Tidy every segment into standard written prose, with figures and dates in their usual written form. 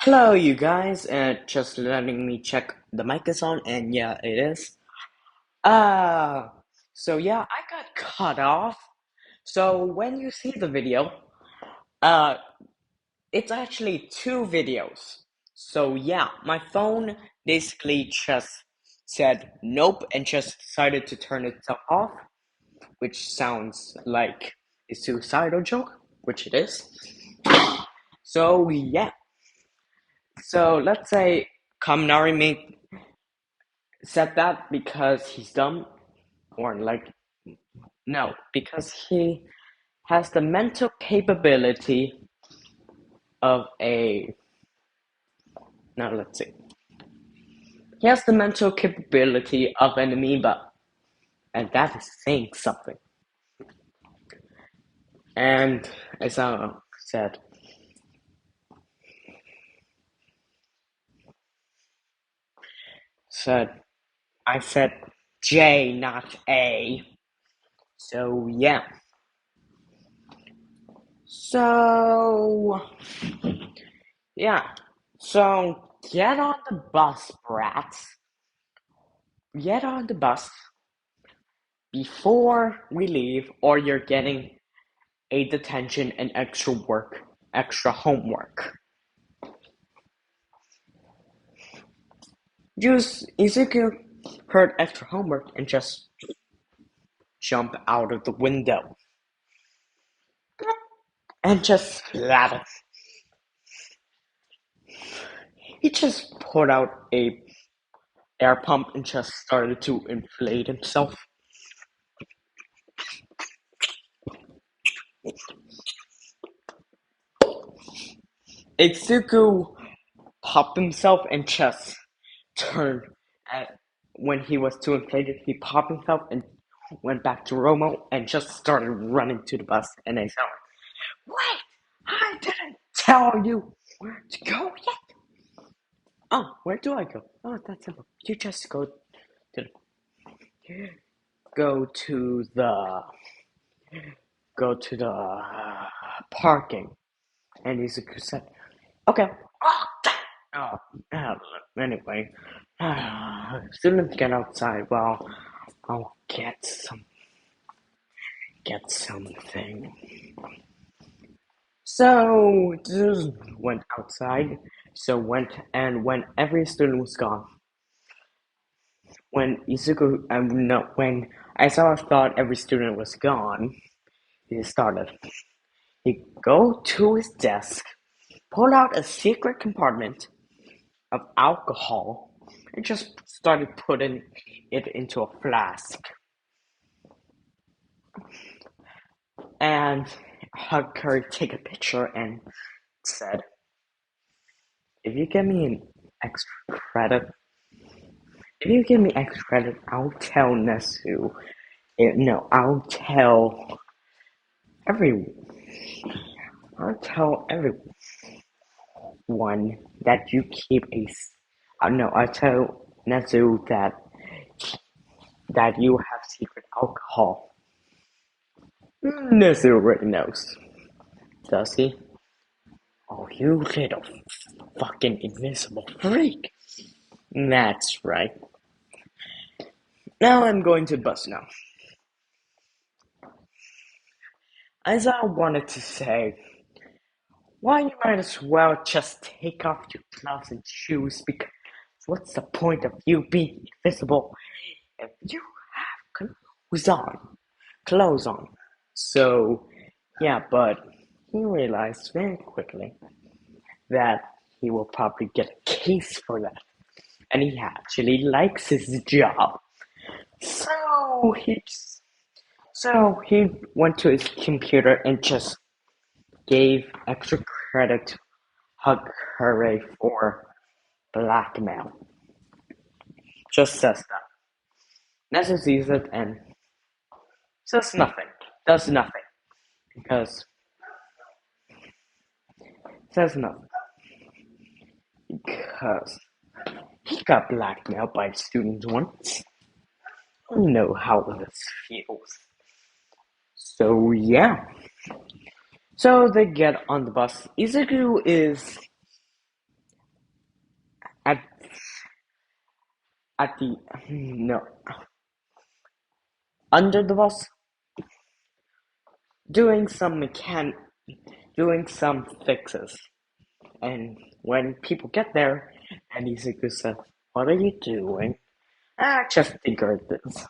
Hello, you guys, and just letting me check the mic is on, and yeah, it is. Uh, so yeah, I got cut off. So when you see the video, uh, it's actually two videos. So yeah, my phone basically just said nope and just decided to turn itself off, which sounds like a suicidal joke, which it is. So yeah, so let's say Kaminari said that because he's dumb, or like, no, because he has the mental capability of a. Now, let's see. He has the mental capability of an amoeba, and that is saying something. And as I said, said I said J, not A. So yeah. So yeah. So get on the bus, brats. Get on the bus before we leave, or you're getting a detention and extra work, extra homework. Just Izuku heard extra homework and just jump out of the window and just slap. He just pulled out a air pump and just started to inflate himself. Izuku popped himself and just turned at when he was too inflated. He popped himself and went back to Romo and just started running to the bus. And I said, "Wait! I didn't tell you where to go yet." Oh, where do I go? Oh, that's simple. You just to go to the go to the parking. And Izuku said, "Okay." Oh, oh, anyway, students get outside. Well, I'll get something. So just went outside. So went and when every student was gone, when Izuku no when Aizawa thought every student was gone, he started. He go to his desk, pull out a secret compartment of alcohol, and just started putting it into a flask. And had Curry take a picture and said, "If you give me an extra credit, if you give me extra credit, I'll tell Nesu. No, every, I'll tell everyone that you keep a. No, I'll tell Nesu that you have secret alcohol." Nesu already knows, does he? Oh, you little fucking invisible freak. That's right. Now I'm going to bus now. As I wanted to say, why you might as well just take off your gloves and shoes, because what's the point of you being invisible if you have clothes on? Clothes on. So, yeah, but he realized very quickly that he will probably get a case for that. And he actually likes his job. So he went to his computer and just gave extra credit to Hugure for blackmail. Just says that. Nessa sees it and says nothing. Does nothing. Because says nothing. Because he got blackmailed by students once. I know how this feels. So yeah. So they get on the bus. Izuku is at at the no under the bus, doing some doing some fixes. And when people get there, and Izuku said, "What are you doing?" "Ah, just tinker at this."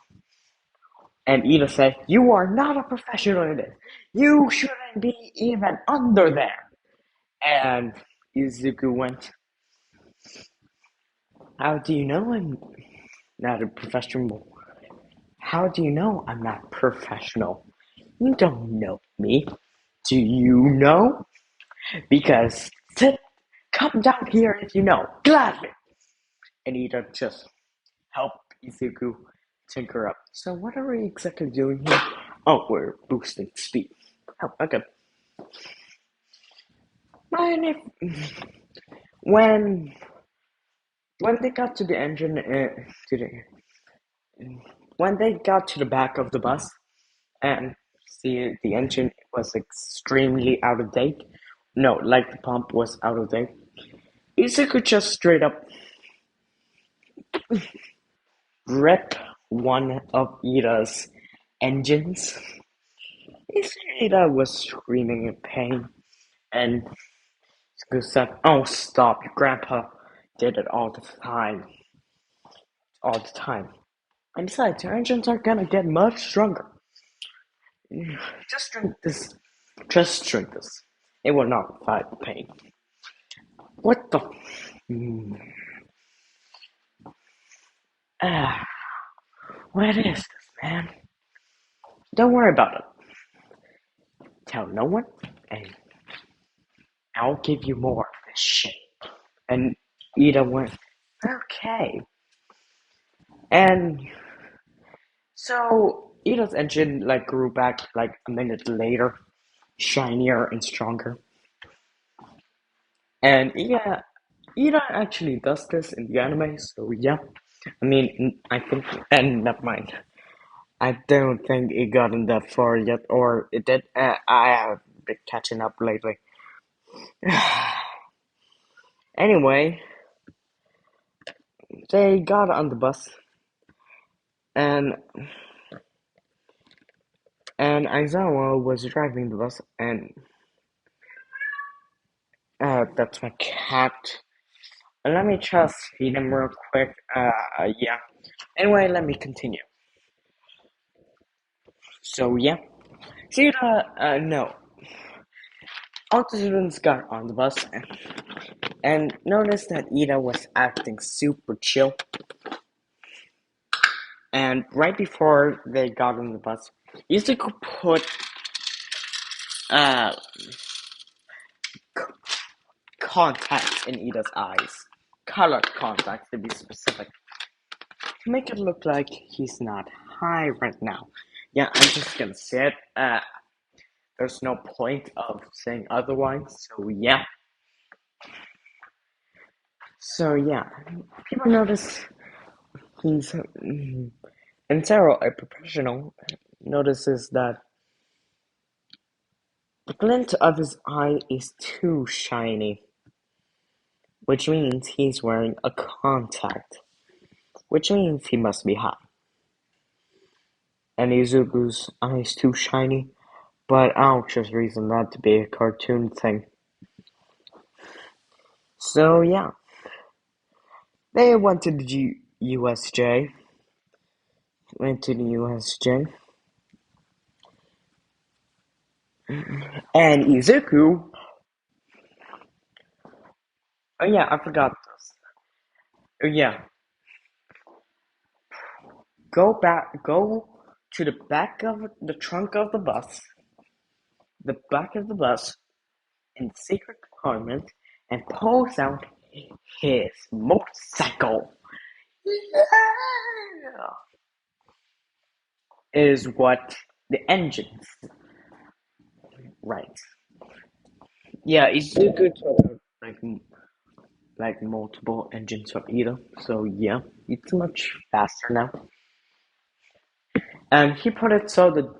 And Ida said, "You are not a professional in this. You shouldn't be even under there." And Izuku went, "How do you know I'm not a professional? How do you know I'm not professional? You don't know me. Do you know? Because come down here if you know. Gladly." And Ida just helped Izuku tinker up. "So what are we exactly doing here?" "Oh, we're boosting speed." "Oh, okay." And when when they got to the engine, to the when they got to the back of the bus and see the engine was extremely out of date. No, like the pump was out of date. Izuku just straight up ripped one of Ida's engines. Ida was screaming in pain, and Izuku said, "Oh, stop! Your grandpa did it all the time. And besides, your engines are gonna get much stronger. Just drink this. Just drink this. It will not fight the pain." What the? Hmm. Ah, what is this, man? Don't worry about it. Tell no one, and I'll give you more of this shit. And Ida went, "Okay." And so Ida's engine like grew back like a minute later, shinier and stronger. And Ida actually does this in the anime, so yeah. I mean, I think, and never mind. I don't think it gotten that far yet, or it did. I have been catching up lately. Anyway, they got on the bus, and Aizawa was driving the bus, and that's my cat. Let me just feed him real quick. Yeah. Anyway, let me continue. So yeah, see no. All the students got on the bus and noticed that Ida was acting super chill. And right before they got on the bus, Izuku put uh contacts in Ida's eyes, colored contacts to be specific, to make it look like he's not high right now. Yeah, I'm just gonna say it. There's no point of saying otherwise. So yeah. So yeah, people notice he's and Sarah, a professional, notices that the glint of his eye is too shiny, which means he's wearing a contact, which means he must be high. And Izuku's eye is too shiny, but I'll just reason that to be a cartoon thing. So yeah, they went to the USJ, went to the USJ, and Izuku. Oh yeah, I forgot this. Oh yeah, go to the back of the trunk of the back of the bus, in the secret compartment, and pulls out his motorcycle. Yeah. Is what the engines, right? Yeah, it's a good like multiple engines of either. So yeah, it's much faster now. And he put it so the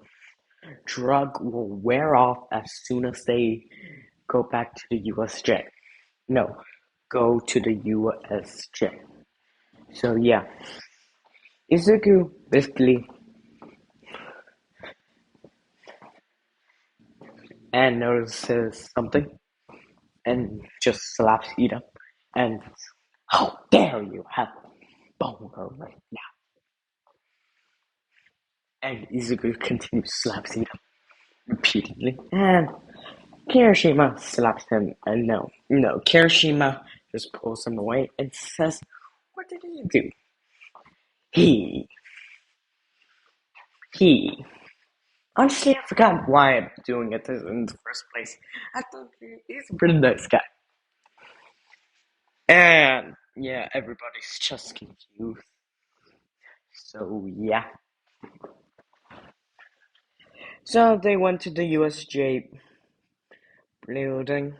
drug will wear off as soon as they go back to the USJ. No, go to the USJ. So yeah, Izuku basically and notices something and just slaps Ida and how dare you have boner right now? And Izuku continues slaps Ida repeatedly and Kirishima slaps him and no, Kirishima just pulls him away and says, "What did he do? He he Honestly, I forgot why I'm doing it in the first place. I thought he's a pretty nice guy. And yeah, everybody's just confused. So yeah. So they went to the USJ building.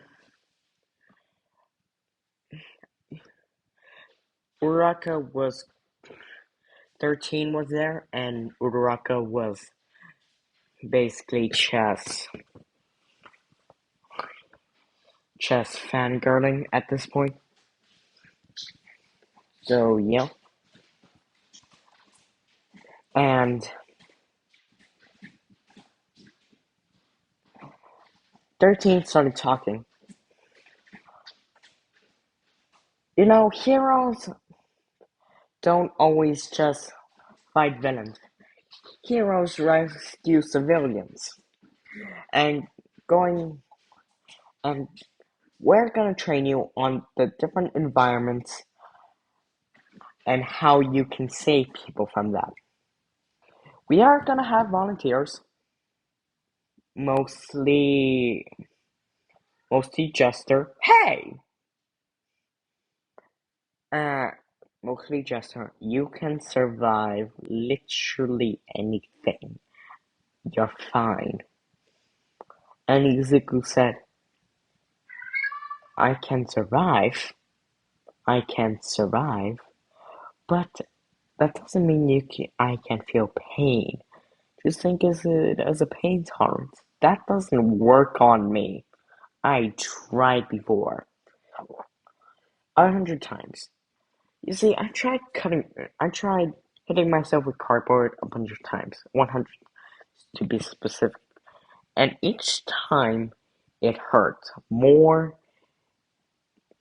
Uraraka was 13 was there, and Uraraka was basically chess fangirling at this point. So yeah. And 13 started talking. Heroes don't always just fight villains. Heroes rescue civilians. And going and we're gonna train you on the different environments and how you can save people from that. We are gonna have volunteers, mostly Jester. Hey! Uh Mostly Jester. You can survive literally anything. You're fine. And Izuku said, I can survive. I can survive. But that doesn't mean I can feel pain. Just think of it as a pain tolerance. That doesn't work on me. I tried before. 100 times. You see, I tried hitting myself with cardboard a bunch of times. 100 to be specific. And each time it hurt more.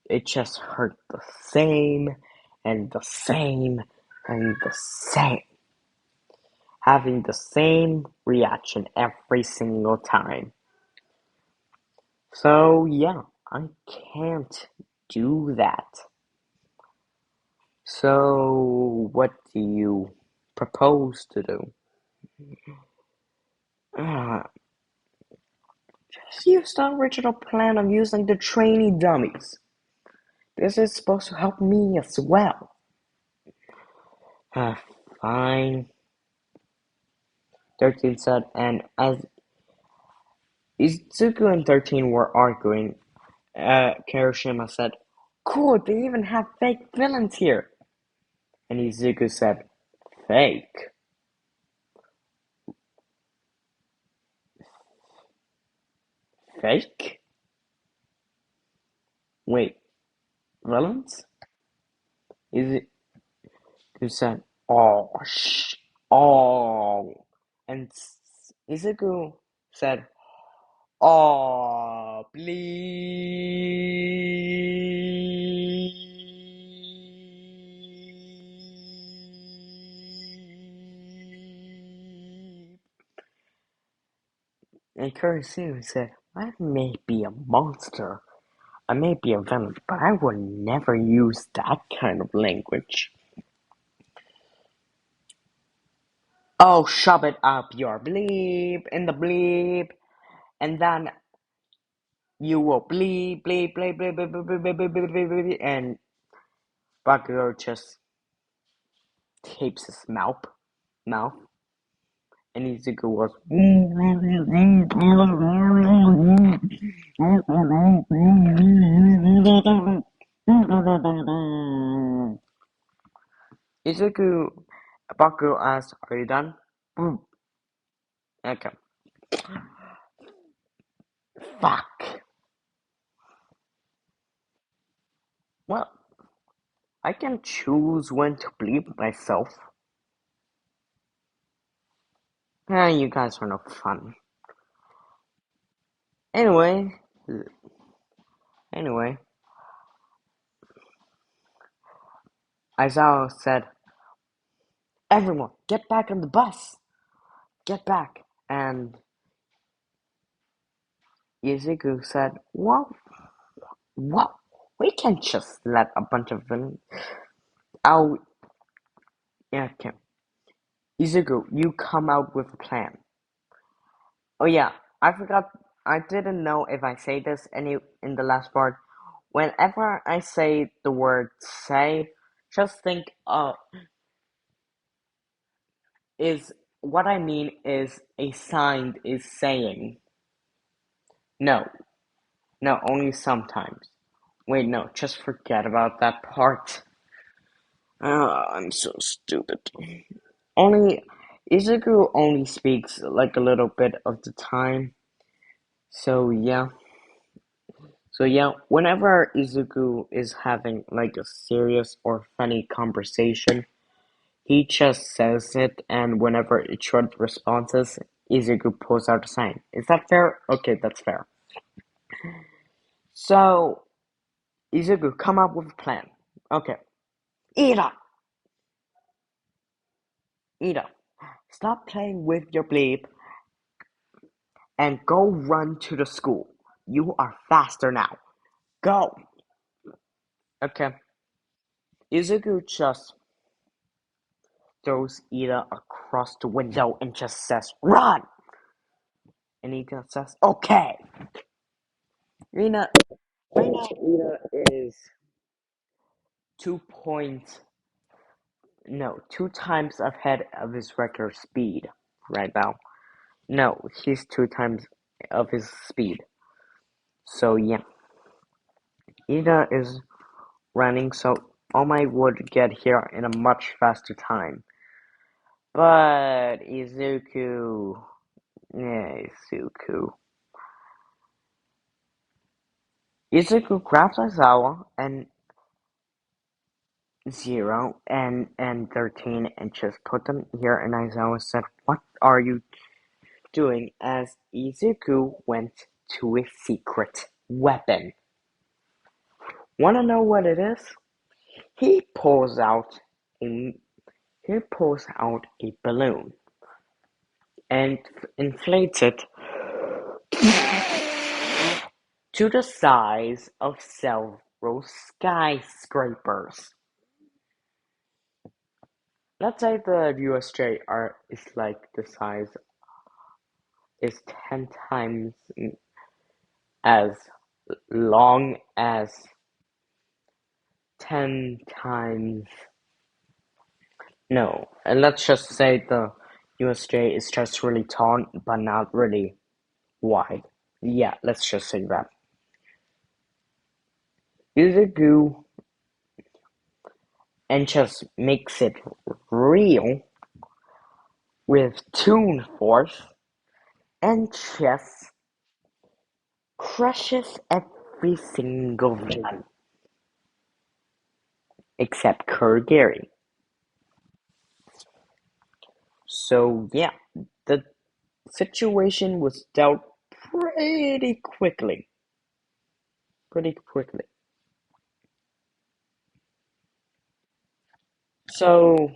It just hurt the same and the same and the same. Having the same reaction every single time. So yeah, I can't do that. So what do you propose to do? Uh, just use the original plan of using the trainee dummies. This is supposed to help me as well. Uh, Fine, 13 said, and as Izuku and 13 were arguing, Kirishima said, Cool, they even have fake villains here. And Izuku said, Fake? Fake? Wait, villains? Izuku said, oh. And Izuku said, oh, bleep. And Kurosumi said, I may be a monster, I may be a villain, but I would never use that kind of language. Oh, shove it up your bleep in the bleep, and then you will bleep, bleep, bleep, bleep, bleep, bleep, bleep, bleep, bleep, bleep, bleep, bleep, and Bakuro just tapes his mouth, and Izuku was. Izuku, Bakuro asked, "Are you done?" Okay. Fuck. I can choose when to bleep myself. You guys are no fun. Anyway, anyway, Aizawa said, "Everyone, get back on the bus! Get back!" And Izuku said, What? We can't just let a bunch of villains out. Yeah, okay. Izuku, you come out with a plan. Oh yeah, I forgot. I didn't know if I say this any in the last part. Whenever I say the word "say," just think is what I mean is a sign is saying. No, no, only sometimes. Wait, no, just forget about that part. I'm so stupid. Only Izuku only speaks like a little bit of the time. So yeah. So yeah, whenever Izuku is having like a serious or funny conversation, he just says it, and whenever it short responses, Izuku pulls out a sign. Is that fair? Okay, that's fair. So Izuku, come up with a plan. Okay. Ida! Ida, stop playing with your bleep and go run to the school. You are faster now. Go! Okay. Izuku just throws Ida across the window and just says, "Run!" And Ida says, "Okay." Rina, right now, Ida is 2 points, no, 2 times ahead of his record speed right now. No, he's 2 times of his speed. So yeah, Ida is running, so All Might would get here in a much faster time. But Izuku. Izuku grabs Aizawa and Zero and 13 and just put them here, and Aizawa said, "What are you doing?" As Izuku went to a secret weapon. Wanna know what it is? He pulls out a he pulls out a balloon and inflates it to the size of several skyscrapers. Let's say the USJ are is like the size is 10 times as long as 10 times. No, and let's just say the USJ is just really tall but not really wide. Yeah, let's just say that. Use a goo and just makes it real with toon force and just crushes every single villain except Kurogiri. So yeah, the situation was dealt pretty quickly. Pretty quickly. So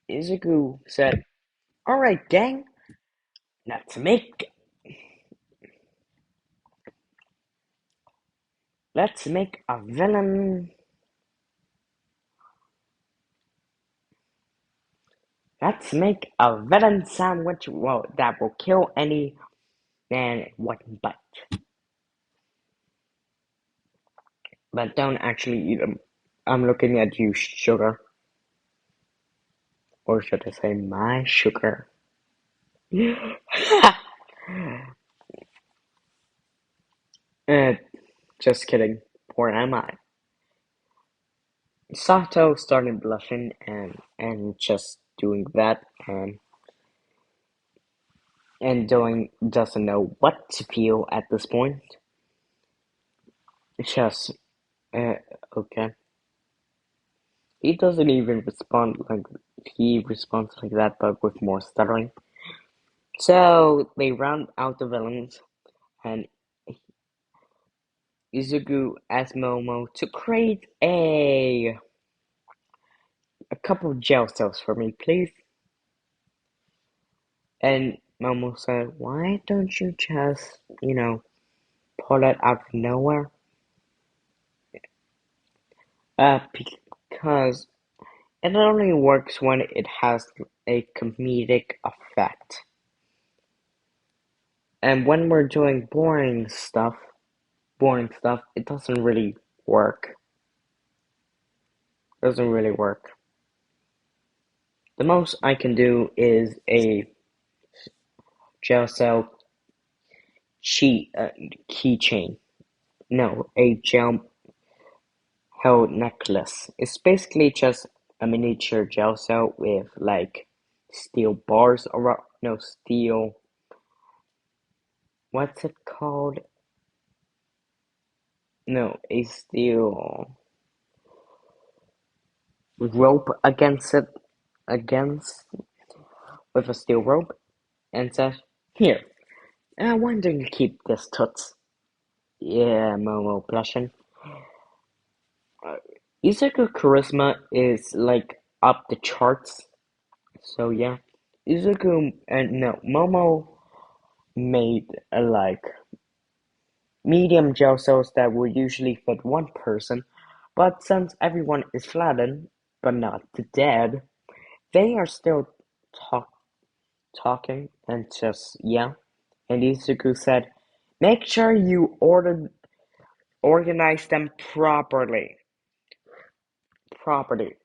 Izuku said, "Alright gang, let's make let's make a villain let's make a villain sandwich that will kill any man one bite. But don't actually eat them. I'm looking at you, sugar. Or should I say my sugar?" uh, just kidding. Poor am I. Sato started blushing and just doing that and doing doesn't know what to feel at this point. Just okay. He doesn't even respond like he responds like that, but with more stuttering. So they round out the villains, and Izuku asks Momo to create a couple of gel cells for me, please. And Momo said, "Why don't you just, pull it out of nowhere?" Because it only works when it has a comedic effect. And when we're doing boring stuff, it doesn't really work. Doesn't really work. The most I can do is a gel cell keychain. No, a gel held necklace. It's basically just a miniature gel cell with like steel bars around. No, steel. What's it called? No, a steel rope against it, against with a steel rope, and says, "Here, why don't you keep this toots?" Yeah, Momo blushing. Uh, Izuku charisma is like up the charts. So yeah, Izuku and no Momo made like medium gel cells that would usually fit one person, but since everyone is flattened but not dead, they are still talk talking and just yeah. And Izuku said, "Make sure you organize them properly." Property,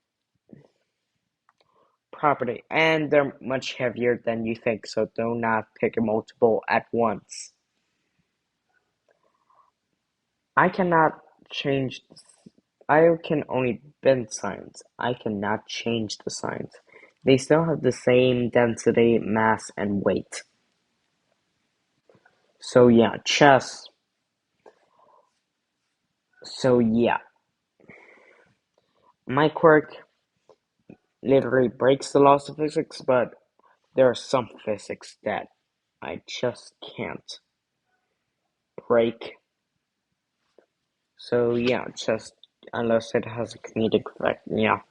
property, and they're much heavier than you think, so do not pick multiple at once. I cannot change. I can only bend signs. I cannot change the signs. They still have the same density, mass, and weight. So yeah, chess. So yeah, my quirk literally breaks the laws of physics, but there are some physics that I just can't break. So yeah, just unless it has a comedic effect, yeah,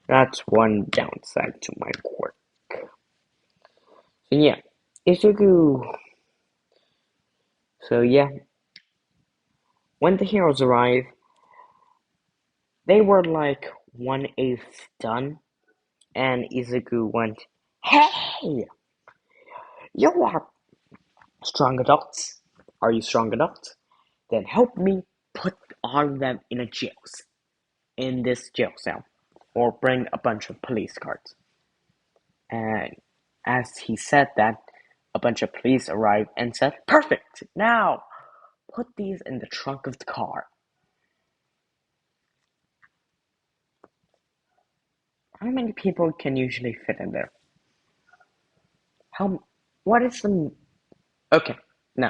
that's one downside to my quirk. So yeah, Izuku. So yeah, when the heroes arrive, they were like 1/8 done, and Izuku went, "Hey, you are strong adults. Are you strong adults? Then help me put all of them in this jail cell, or bring a bunch of police cars." And as he said that, a bunch of police arrived and said, "Perfect! Now, put these in the trunk of the car." How many people can usually fit in there? How, what is the, okay, no,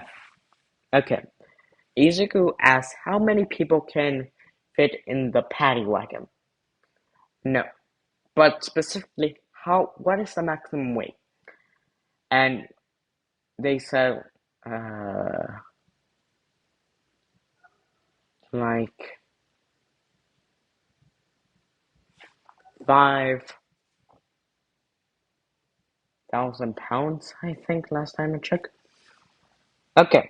okay. Izuku asks how many people can fit in the paddy wagon. No, but specifically, what is the maximum weight? And they said, uh, like 5,000 pounds, I think, last time I checked. Okay,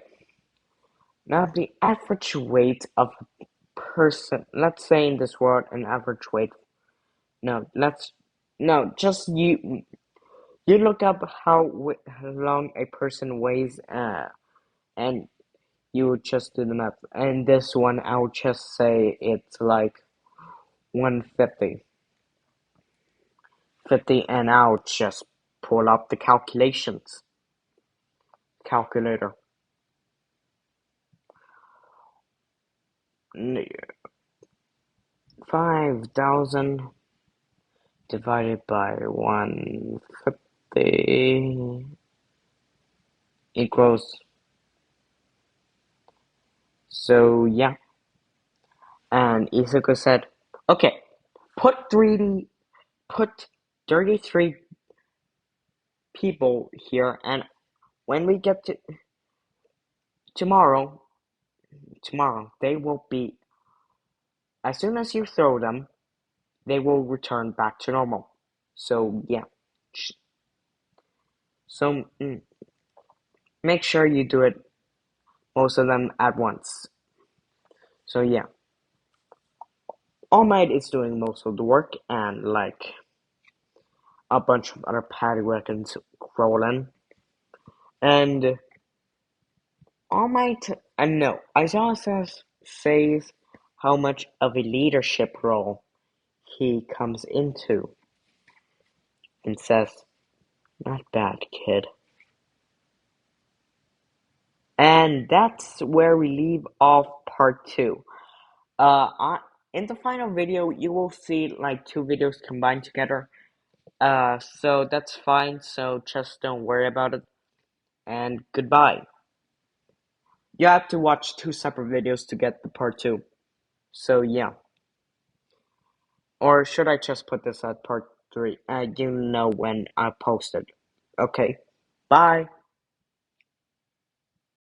now the average weight of a person, let's say in this world, an average weight. No, no, just you look up how long a person weighs, and you would just do the math. And this one, I would just say it's like 150. 50, and I'll just pull up the calculator. 5,000 divided by 150 equals, so yeah. And Izuku said, "Okay, Put 3D, put 33 people here, and when we get to tomorrow, they will be, as soon as you throw them, they will return back to normal. So yeah, so make sure you do it, most of them at once. So yeah, All Might is doing most of the work, and like a bunch of other patty weapons crawling. And All Might, I know, Isaiah says how much of a leadership role he comes into, and says, "Not bad, kid." And that's where we leave off part 2. In the final video, you will see like 2 videos combined together. So that's fine. So just don't worry about it. And goodbye. You have to watch 2 separate videos to get the part 2. So yeah. Or should I just put this at part 3? You know when I post it. Okay. Bye.